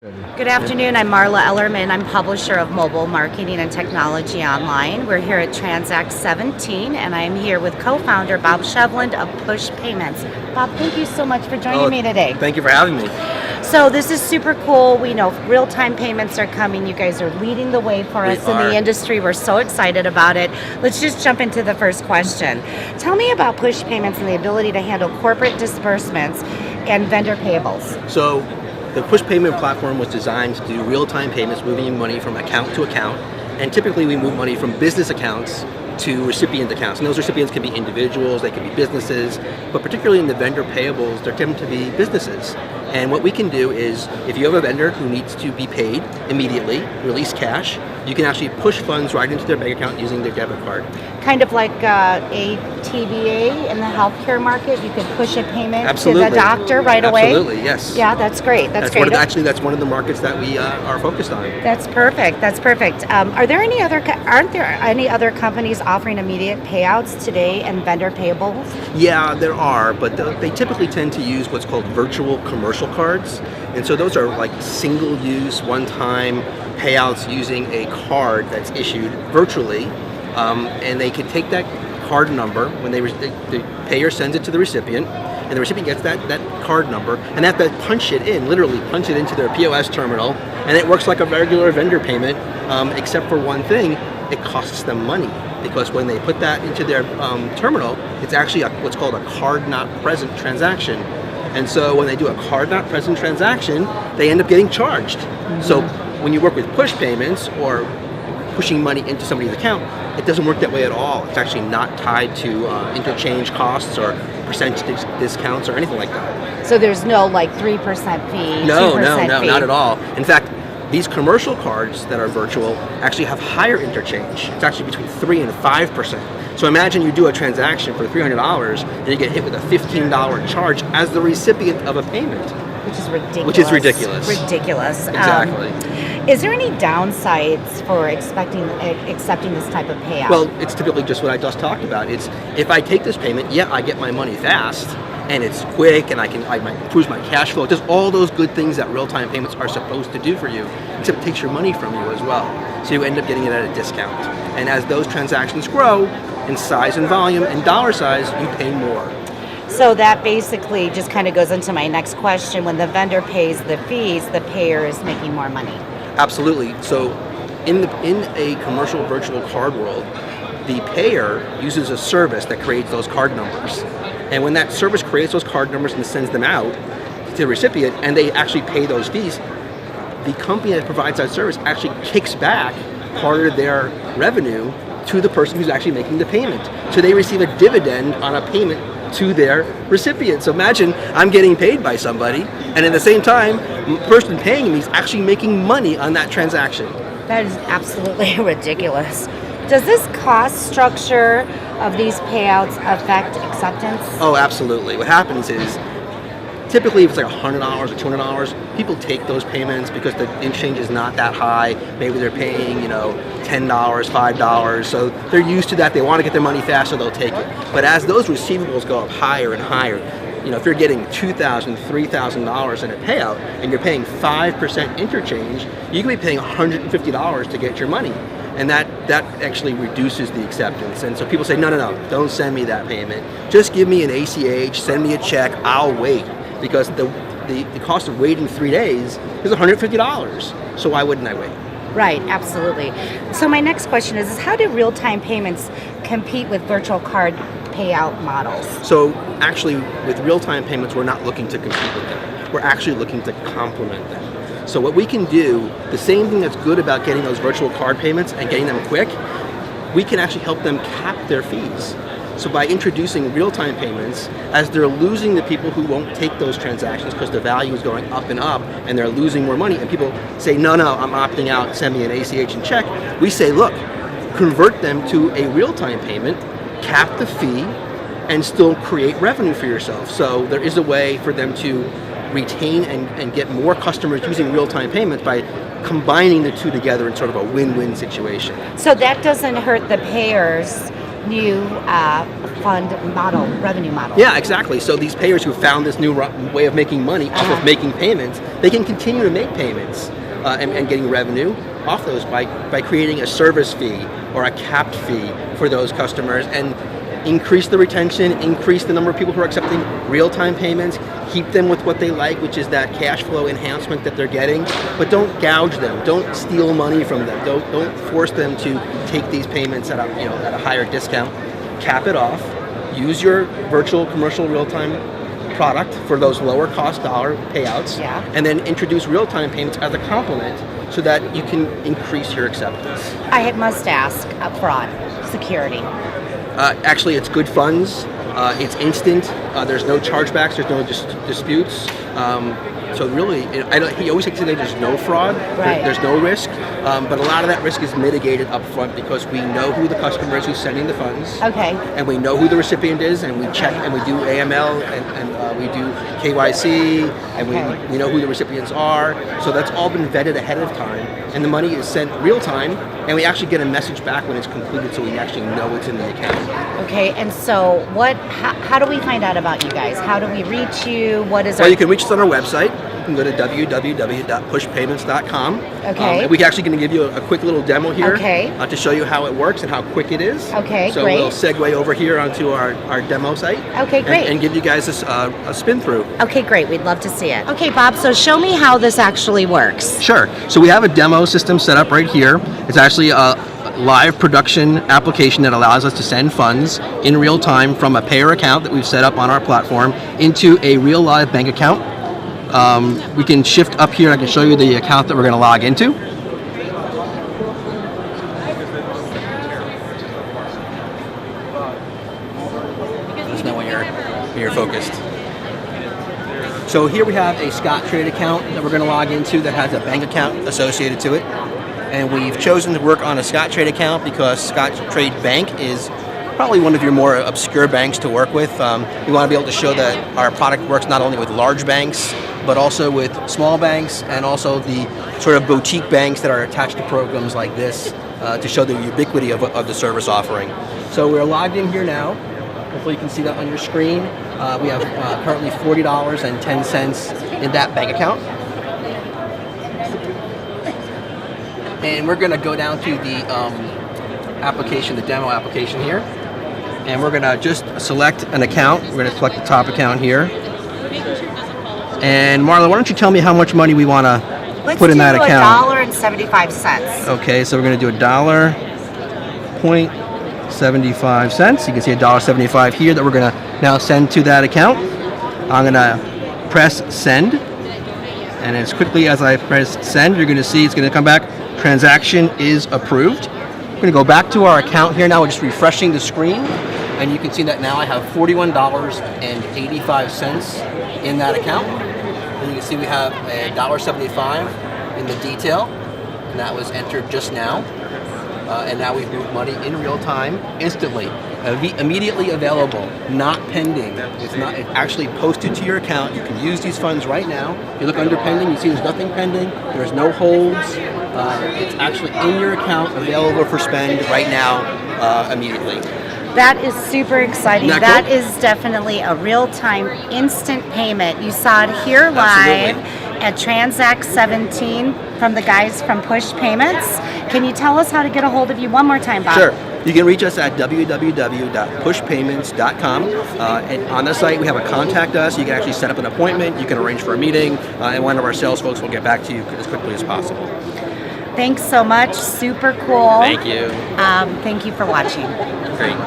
Good afternoon, I'm Marla Ellerman. I'm publisher of Mobile Marketing and Technology Online. We're here at Transact 17 and I'm here with co-founder Bob Chevlin of Push Payments. Bob, thank you so much for joining me today. Thank you for having me. So this is super cool. We know real-time payments are coming. You guys are leading the way for us in the industry. We're so excited about it. Let's just jump into the first question. Tell me about Push Payments and the ability to handle corporate disbursements and vendor payables. So the Push Payment platform was designed to do real-time payments, moving money from account to account. And typically we move money from business accounts to recipient accounts. And those recipients can be individuals, they can be businesses, but particularly in the vendor payables, they tend to be businesses. And what we can do is, if you have a vendor who needs to be paid immediately, release cash, you can actually push funds right into their bank account using their debit card. Kind of like a TVA in the healthcare market, you could push a payment Absolutely. to the doctor right away? Absolutely, yes. Yeah, that's great. That's great. Actually, that's one of the markets that we are focused on. That's perfect. That's perfect. Aren't there any other companies offering immediate payouts today and vendor payables? Yeah, there are, but they typically tend to use what's called virtual commercial cards. And so those are like single-use, one-time payouts using a card that's issued virtually. And they can take that card number when the payer sends it to the recipient, and the recipient gets that card number, and they have to punch it in, literally punch it into their POS terminal, and it works like a regular vendor payment, except for one thing, it costs them money. Because when they put that into their terminal, it's actually what's called a card not present transaction. And so when they do a card not present transaction, they end up getting charged. Mm-hmm. So when you work with push payments or pushing money into somebody's account, it doesn't work that way at all. It's actually not tied to interchange costs or percentage discounts or anything like that. So there's no like 3% fee, No, 2% fee? not at all. In fact, these commercial cards that are virtual actually have higher interchange. It's actually between 3 and 5%. So imagine you do a transaction for $300 and you get hit with a $15 charge as the recipient of a payment. Which is ridiculous. Which is ridiculous. Ridiculous. Exactly. Is there any downsides for accepting this type of payout? Well, it's typically just what I just talked about. It's if I take this payment, yeah, I get my money fast, and it's quick, and I improves my cash flow. It does all those good things that real-time payments are supposed to do for you, except it takes your money from you as well. So you end up getting it at a discount. And as those transactions grow in size and volume and dollar size, you pay more. So that basically just kind of goes into my next question. When the vendor pays the fees, the payer is making more money. Absolutely. So in a commercial virtual card world, the payer uses a service that creates those card numbers. And when that service creates those card numbers and sends them out to the recipient, and they actually pay those fees, the company that provides that service actually kicks back part of their revenue to the person who's actually making the payment. So they receive a dividend on a payment to their recipient. So imagine I'm getting paid by somebody, and at the same time, the person paying me is actually making money on that transaction. That is absolutely ridiculous. Does this cost structure of these payouts affect acceptance? Oh, absolutely. What happens is, typically if it's like $100 or $200, people take those payments because the interchange is not that high. Maybe they're paying, $10, $5, so they're used to that. They want to get their money fast, so they'll take it. But as those receivables go up higher and higher, if you're getting $2,000, $3,000 in a payout and you're paying 5% interchange, you can be paying $150 to get your money. And that actually reduces the acceptance. And so people say, no, don't send me that payment. Just give me an ACH, send me a check, I'll wait. Because the cost of waiting 3 days is $150. So why wouldn't I wait? Right, absolutely. So my next question is how do real-time payments compete with virtual card payout models? So actually, with real-time payments, we're not looking to compete with them. We're actually looking to complement them. So what we can do, the same thing that's good about getting those virtual card payments and getting them quick, we can actually help them cap their fees. So by introducing real-time payments, as they're losing the people who won't take those transactions because the value is going up and up and they're losing more money, and people say, no, I'm opting out, send me an ACH and check, we say, look, convert them to a real-time payment, cap the fee, and still create revenue for yourself. So there is a way for them to retain and get more customers using real-time payments by combining the two together in sort of a win-win situation. So that doesn't hurt the payer's new fund model, revenue model. Yeah, exactly. So these payers who found this new way of making money off of making payments, they can continue to make payments and getting revenue off those by creating a service fee or a capped fee for those customers, and increase the retention, increase the number of people who are accepting real-time payments, keep them with what they like, which is that cash flow enhancement that they're getting, but don't gouge them, don't steal money from them, don't force them to take these payments at a higher discount. Cap it off, use your virtual commercial real-time product for those lower cost dollar payouts, and then introduce real-time payments as a complement so that you can increase your acceptance. I must ask, fraud, security. Actually, it's good funds. It's instant. There's no chargebacks. There's no disputes. So really, he always likes to say there's no fraud. Right. There's no risk. But a lot of that risk is mitigated up front because we know who the customer is who's sending the funds. Okay. And we know who the recipient is, and we check and we do AML and we do KYC, and we know who the recipients are. So that's all been vetted ahead of time, and the money is sent real time, and we actually get a message back when it's completed, so we actually know it's in the account. Okay, and so how do we find out about you guys? How do we reach you? What is Well, you can reach us on our website. You can go to www.pushpayments.com. Okay. We're actually going to give you a quick little demo here to show you how it works and how quick it is. Okay, so great. we'll segue over here onto our demo site. Okay, great. And give you guys a spin through. Okay, great. We'd love to see it. Okay, Bob, so show me how this actually works. Sure. So we have a demo system set up right here. It's actually a live production application that allows us to send funds in real time from a payer account that we've set up on our platform into a real live bank account. We can shift up here. I can show you the account that we're going to log into. Just know when you're focused. So here we have a Scottrade account that we're going to log into that has a bank account associated to it. And we've chosen to work on a Scottrade account because Scottrade Bank is probably one of your more obscure banks to work with. We want to be able to show that our product works not only with large banks, but also with small banks and also the sort of boutique banks that are attached to programs like this to show the ubiquity of the service offering. So we're logged in here now. Hopefully you can see that on your screen. We have currently $40.10 in that bank account. And we're going to go down to the application, the demo application here. And we're going to just select an account. We're going to select the top account here. And Marla, why don't you tell me how much money we want to put in that account? Let's do $1.75. Okay, so we're going to do $1.75. You can see $1.75 here that we're going to now send to that account. I'm going to press send. And as quickly as I press send, you're going to see it's going to come back. Transaction is approved. We're going to go back to our account here now. We're just refreshing the screen. And you can see that now I have $41.85 in that account. And you can see we have $1.75 in the detail. And that was entered just now. And now we've moved money in real time, instantly, immediately available, not pending. It's actually posted to your account. You can use these funds right now. If you look under pending, you see there's nothing pending. There's no holds. It's actually in your account, available for spend right now, immediately. That is super exciting. Isn't That cool? is definitely a real-time instant payment. You saw it here live at Transact 17 from the guys from Push Payments. Can you tell us how to get a hold of you one more time, Bob? Sure. You can reach us at www.pushpayments.com. And on the site, we have a contact us. You can actually set up an appointment. You can arrange for a meeting, and one of our sales folks will get back to you as quickly as possible. Thanks so much. Super cool. Thank you. Thank you for watching. Great.